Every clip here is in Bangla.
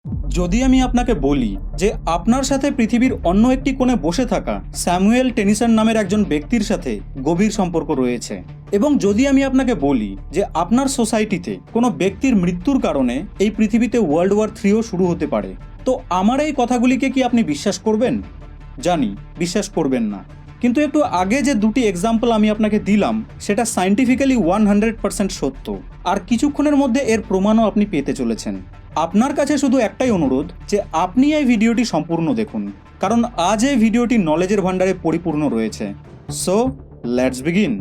যদি আমি আপনাকে বলি যে আপনার সাথে পৃথিবীর অন্য একটি কোণে বসে থাকা স্যামুয়েল টেনিসন নামের একজন ব্যক্তির সাথে গভীর সম্পর্ক রয়েছে, এবং যদি আমি আপনাকে বলি যে আপনার সোসাইটিতে কোনো ব্যক্তির মৃত্যুর কারণে এই পৃথিবীতে ওয়ার্ল্ড ওয়ার 3ও শুরু হতে পারে, তো আমার এই কথাগুলিকে কি আপনি বিশ্বাস করবেন? জানি বিশ্বাস করবেন না, কিন্তু একটু আগে যে দুটি এক্সাম্পল আমি আপনাকে দিলাম সেটা সায়েন্টিফিক্যালি 100% সত্য, আর কিছুক্ষণের মধ্যে এর প্রমাণও আপনি পেতে চলেছেন। আপনার কাছে শুধু একটাই অনুরোধ যে আপনি এই ভিডিওটি সম্পূর্ণ দেখুন, কারণ আজ এই ভিডিওটি নলেজের ভান্ডারে পরিপূর্ণ রয়েছে। So let's begin.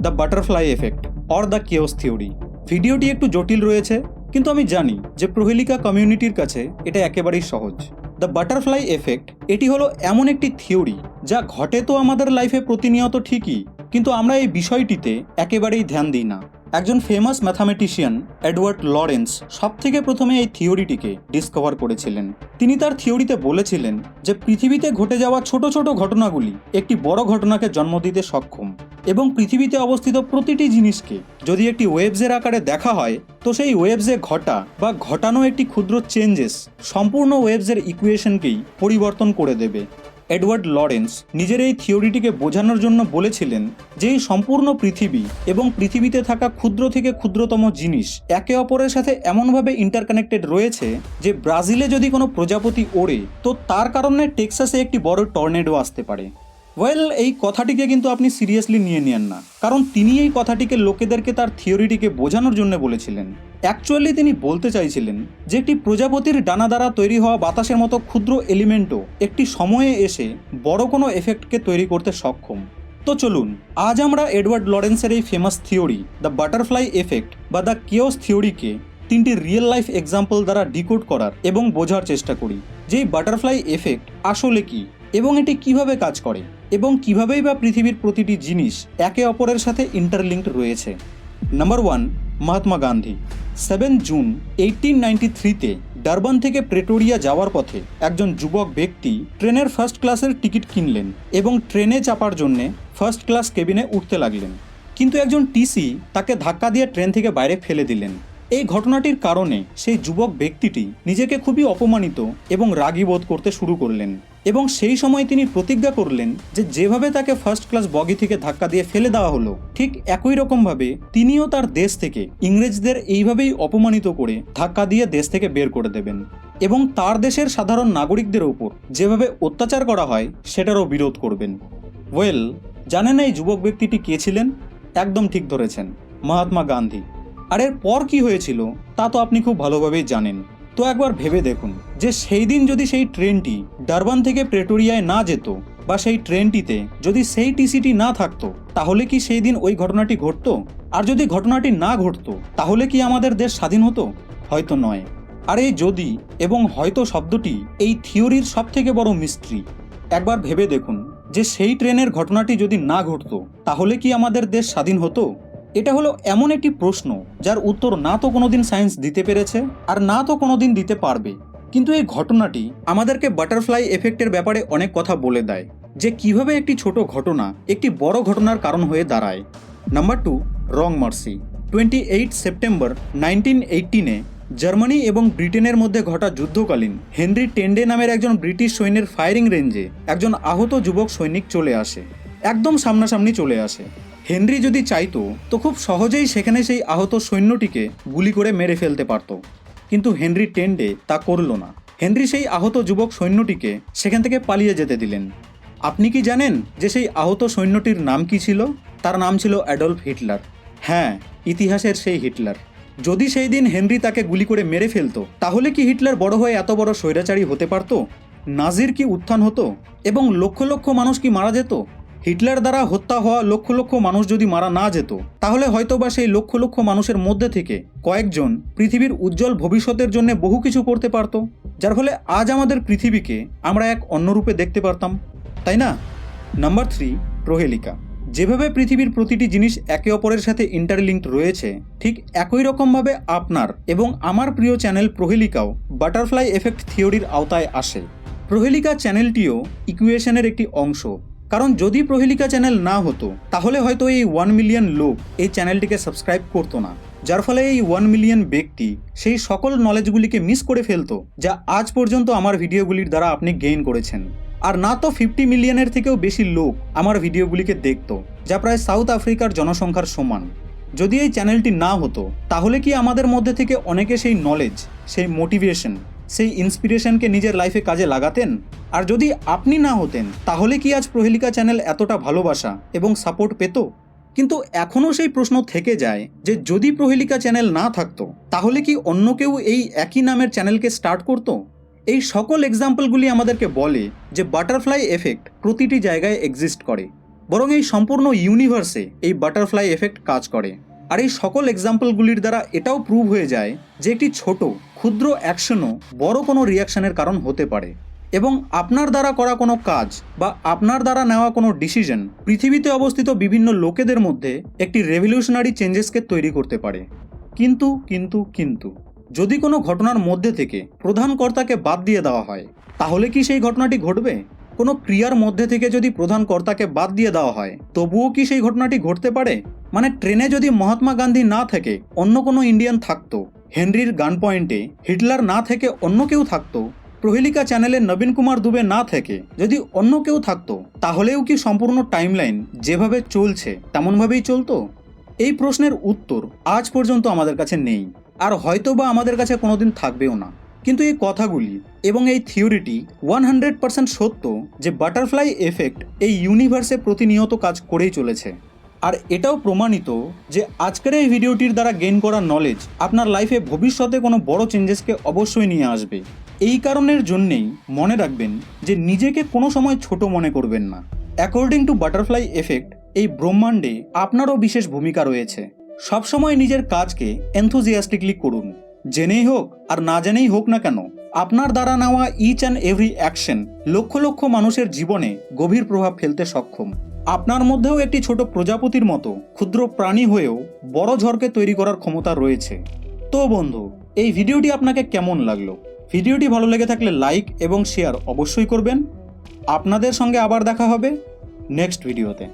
The butterfly effect or the chaos theory. ভিডিওটি একটু জটিল রয়েছে, কিন্তু আমি জানি যে প্রহেলিকা কমিউনিটির কাছে এটা একেবারেই সহজ। দ্য বাটারফ্লাই এফেক্ট এটি হলো এমন একটি থিওরি যা ঘটে তো আমাদের লাইফে প্রতিনিয়ত ঠিকই, কিন্তু আমরা এই বিষয়টিতে একেবারেই ধ্যান দিই না। একজন ফেমাস ম্যাথামেটিশিয়ান এডওয়ার্ড লরেন্স সবথেকে প্রথমে এই থিওরিটিকে ডিসকভার করেছিলেন। তিনি তার থিওরিতে বলেছিলেন যে পৃথিবীতে ঘটে যাওয়া ছোট ছোট ঘটনাগুলি একটি বড় ঘটনাকে জন্ম দিতে সক্ষম, এবং পৃথিবীতে অবস্থিত প্রতিটি জিনিসকে যদি একটি ওয়েভসের আকারে দেখা হয়, তো সেই ওয়েভসে ঘটা বা ঘটানো একটি ক্ষুদ্র চেঞ্জেস সম্পূর্ণ ওয়েভসের ইকুয়েশনকেই পরিবর্তন করে দেবে। এডওয়ার্ড লরেন্স নিজের এই থিওরিটিকে বোঝানোর জন্য বলেছিলেন যে এই সম্পূর্ণ পৃথিবী এবং পৃথিবীতে থাকা ক্ষুদ্র থেকে ক্ষুদ্রতম জিনিস একে অপরের সাথে এমনভাবে ইন্টারকানেক্টেড রয়েছে যে ব্রাজিলে যদি কোনো প্রজাপতি ওড়ে, তো তার কারণে টেক্সাসে একটি বড় টর্নেডো আসতে পারে। ওয়েল, এই কথাটিকে কিন্তু আপনি সিরিয়াসলি নিয়ে নেন না, কারণ তিনি এই কথাটিকে লোকেদেরকে তার থিওরিটিকে বোঝানোর জন্য বলেছিলেন। অ্যাকচুয়ালি তিনি বলতে চাইছিলেন যে একটি প্রজাপতির ডানা দ্বারা তৈরি হওয়া বাতাসের মতো ক্ষুদ্র এলিমেন্টও একটি সময়ে এসে বড় কোনো এফেক্টকে তৈরি করতে সক্ষম। তো চলুন আজ আমরা এডওয়ার্ড লরেন্সের এই famous theory the butterfly effect বা দ্য কেওস থিওরিকে তিনটি রিয়েল লাইফ এক্সাম্পল দ্বারা ডিকোড করার এবং বোঝার চেষ্টা করি যে এই বাটারফ্লাই এফেক্ট আসলে কি, এবং এটি কিভাবে কাজ করে, এবং কিভাবেই বা পৃথিবীর প্রতিটি জিনিস একে অপরের সাথে ইন্টারলিঙ্কড রয়েছে। নাম্বার 1, মহাত্মা গান্ধী। 7 জুন 1893-তে ডারবান থেকে প্রেটোরিয়া যাওয়ার পথে একজন যুবক ব্যক্তি ট্রেনের ফার্স্ট ক্লাসের টিকিট কিনলেন এবং ট্রেনে চাপার জন্যে ফার্স্ট ক্লাস কেবিনে উঠতে লাগলেন, কিন্তু একজন টিসি তাকে ধাক্কা দিয়ে ট্রেন থেকে বাইরে ফেলে দিলেন। এই ঘটনাটির কারণে সেই যুবক ব্যক্তিটি নিজেকে খুবই অপমানিত এবং রাগী বোধ করতে শুরু করলেন, এবং সেই সময় তিনি প্রতিজ্ঞা করলেন যে যেভাবে তাকে ফার্স্ট ক্লাস বগি থেকে ধাক্কা দিয়ে ফেলে দেওয়া হলো, ঠিক একই রকমভাবে তিনিও তার দেশ থেকে ইংরেজদের এইভাবেই অপমানিত করে ধাক্কা দিয়ে দেশ থেকে বের করে দেবেন, এবং তার দেশের সাধারণ নাগরিকদের উপর যেভাবে অত্যাচার করা হয় সেটারও বিরোধ করবেন। ওয়েল, জানেন এই যুবক ব্যক্তিটি কে ছিলেন? একদম ঠিক ধরেছেন, মহাত্মা গান্ধী। আর এর পর কি হয়েছিল তা তো আপনি খুব ভালোভাবেই জানেন। তো একবার ভেবে দেখুন যে সেই দিন যদি সেই ট্রেনটি ডারবান থেকে প্রেটোরিয়ায় না যেত, বা সেই ট্রেনটিতে যদি সেই টিসিটি না থাকতো, তাহলে কি সেই দিন ওই ঘটনাটি ঘটতো? আর যদি ঘটনাটি না ঘটতো, তাহলে কি আমাদের দেশ স্বাধীন হতো? হয়তো নয়। আর এই যদি এবং হয়তো শব্দটি এই থিওরির সবথেকে বড় মিস্ট্রি। একবার ভেবে দেখুন যে সেই ট্রেনের ঘটনাটি যদি না ঘটতো, তাহলে কি আমাদের দেশ স্বাধীন হতো? এটা হলো এমন একটি প্রশ্ন যার উত্তর না তো কোনোদিন সায়েন্স দিতে পেরেছে, আর না তো কোনোদিন দিতে পারবে। কিন্তু এই ঘটনাটি আমাদেরকে বাটারফ্লাই এফেক্টের ব্যাপারে অনেক কথা বলে দেয়, যে কিভাবে একটি ছোট ঘটনা একটি বড় ঘটনার কারণ হয়ে দাঁড়ায়। নাম্বার 2, রং মার্সি। 28 সেপ্টেম্বর 1918-এ জার্মানি এবং ব্রিটেনের মধ্যে ঘটা যুদ্ধকালীন হেনরি টেন্ডে নামের একজন ব্রিটিশ সৈন্যের ফায়ারিং রেঞ্জে একজন আহত যুবক সৈনিক চলে আসে, একদম সামনাসামনি চলে আসে। হেনরি যদি চাইতো তো খুব সহজেই সেখানে সেই আহত সৈন্যটিকে গুলি করে মেরে ফেলতে পারত, কিন্তু হেনরি টেন্ডে তা করল না। হেনরি সেই আহত যুবক সৈন্যটিকে সেখান থেকে পালিয়ে যেতে দিলেন। আপনি কি জানেন যে সেই আহত সৈন্যটির নাম কি ছিল? তার নাম ছিল অ্যাডলফ হিটলার। হ্যাঁ, ইতিহাসের সেই হিটলার। যদি সেই দিন হেনরি তাকে গুলি করে মেরে ফেলতো, তাহলে কি হিটলার বড় হয়ে এত বড় স্বৈরাচারী হতে পারত? নাজির কি উত্থান হতো এবং লক্ষ লক্ষ মানুষ কি মারা যেত? হিটলার দ্বারা হত্যা হওয়া লক্ষ লক্ষ মানুষ যদি মারা না যেত, তাহলে হয়তোবা সেই লক্ষ লক্ষ মানুষের মধ্যে থেকে কয়েকজন পৃথিবীর উজ্জ্বল ভবিষ্যতের জন্য বহু কিছু করতে পারত, যার ফলে আজ আমাদের পৃথিবীকে আমরা এক অন্য রূপে দেখতে পারতাম, তাই না? নাম্বার 3, প্রহেলিকা। যেভাবে পৃথিবীর প্রতিটি জিনিস একে অপরের সাথে ইন্টারলিঙ্কড রয়েছে, ঠিক একই রকমভাবে আপনার এবং আমার প্রিয় চ্যানেল প্রহেলিকাও বাটারফ্লাই এফেক্ট থিওরির আওতায় আসে। প্রহেলিকা চ্যানেলটিও ইকুয়েশনের একটি অংশ, কারণ যদি প্রহেলিকা চ্যানেল না হতো, তাহলে হয়তো এই 1 মিলিয়ন লোক এই চ্যানেলটিকে সাবস্ক্রাইব করতো না, যার ফলে এই 1 মিলিয়ন ব্যক্তি সেই সকল নলেজগুলিকে মিস করে ফেলতো যা আজ পর্যন্ত আমার ভিডিওগুলির দ্বারা আপনি গেইন করেছেন। আর না তো 50 মিলিয়নের থেকেও বেশি লোক আমার ভিডিওগুলিকে দেখতো, যা প্রায় সাউথ আফ্রিকার জনসংখ্যার সমান। যদি এই চ্যানেলটি না হতো তাহলে কি আমাদের মধ্যে থেকে অনেকে সেই নলেজ, সেই মোটিভেশন, সেই ইন্সপিরেশনকে নিজের লাইফে কাজে লাগাতেন? আর যদি আপনি না হতেন তাহলে কি আজ প্রহেলিকা চ্যানেল এতটা ভালোবাসা এবং সাপোর্ট পেত? কিন্তু এখনও সেই প্রশ্ন থেকে যায় যে যদি প্রহেলিকা চ্যানেল না থাকতো তাহলে কি অন্য কেউ এই একই নামের চ্যানেলকে স্টার্ট করতো? এই সকল এক্সাম্পলগুলি আমাদেরকে বলে যে বাটারফ্লাই এফেক্ট প্রতিটি জায়গায় এক্সিস্ট করে, বরং এই সম্পূর্ণ ইউনিভার্সে এই বাটারফ্লাই এফেক্ট কাজ করে। আর এই সকল এক্সাম্পলগুলির দ্বারা এটাও প্রুভ হয়ে যায় যে একটি ছোট ক্ষুদ্র অ্যাকশনও বড় কোনো রিয়াকশনের কারণ হতে পারে, এবং আপনার দ্বারা করা কোনো কাজ বা আপনার দ্বারা নেওয়া কোনো ডিসিশন পৃথিবীতে অবস্থিত বিভিন্ন লোকেদের মধ্যে একটি রেভলিউশনারি চেঞ্জেসকে তৈরি করতে পারে। কিন্তু যদি কোনো ঘটনার মধ্যে থেকে প্রধান কর্তাকে বাদ দিয়ে দেওয়া হয় তাহলে কি সেই ঘটনাটি ঘটবে? কোনো ক্রিয়ার মধ্যে থেকে যদি প্রধান কর্তাকে বাদ দিয়ে দেওয়া হয় তবুও কি সেই ঘটনাটি ঘটতে পারে? মানে ট্রেনে যদি মহাত্মা গান্ধী না থেকে অন্য কোনো ইন্ডিয়ান থাকতো, হেনরির গান পয়েন্টে হিটলার না থেকে অন্য কেউ থাকতো, প্রহেলিকা চ্যানেলে নবীন কুমার দুবে না থেকে যদি অন্য কেউ থাকতো, তাহলেও কি সম্পূর্ণ টাইমলাইন যেভাবে চলছে তেমনভাবেই চলতো? এই প্রশ্নের উত্তর আজ পর্যন্ত আমাদের কাছে নেই, আর হয়তো বা আমাদের কাছে কোনোদিন থাকবেও না। কিন্তু এই কথাগুলি এবং এই থিওরিটি 100% সত্য যে বাটারফ্লাই এফেক্ট এই ইউনিভার্সে প্রতিনিয়ত কাজ করেই চলেছে। আর এটাও প্রমাণিত যে আজকের এই ভিডিওটির দ্বারা গেইন করা নলেজ আপনার লাইফে ভবিষ্যতে কোনো বড় চেঞ্জেসকে অবশ্যই নিয়ে আসবে। এই কারণের জন্যেই মনে রাখবেন যে নিজেকে কোনো সময় ছোট মনে করবেন না। অ্যাকর্ডিং টু বাটারফ্লাই এফেক্ট এই ব্রহ্মাণ্ডে আপনারও বিশেষ ভূমিকা রয়েছে। সবসময় নিজের কাজকে এনথুজিয়াস্টিকলি করুন, জেনেই হোক আর না জেনেই হোক না কেন। আপনার দ্বারা নেওয়া each and every action lakh lakh মানুষের জীবনে গভীর প্রভাব ফেলতে সক্ষম। আপনার মধ্যেও একটি ছোট প্রজাপতির মতো ক্ষুদ্র প্রাণী হয়েও বড় ঝড়কে তৈরি করার ক্ষমতা রয়েছে। তো বন্ধু, এই ভিডিওটি আপনাকে কেমন লাগলো? ভিডিওটি ভালো লেগে থাকলে লাইক এবং শেয়ার অবশ্যই করবেন। আপনাদের সঙ্গে আবার দেখা হবে নেক্সট ভিডিওতে।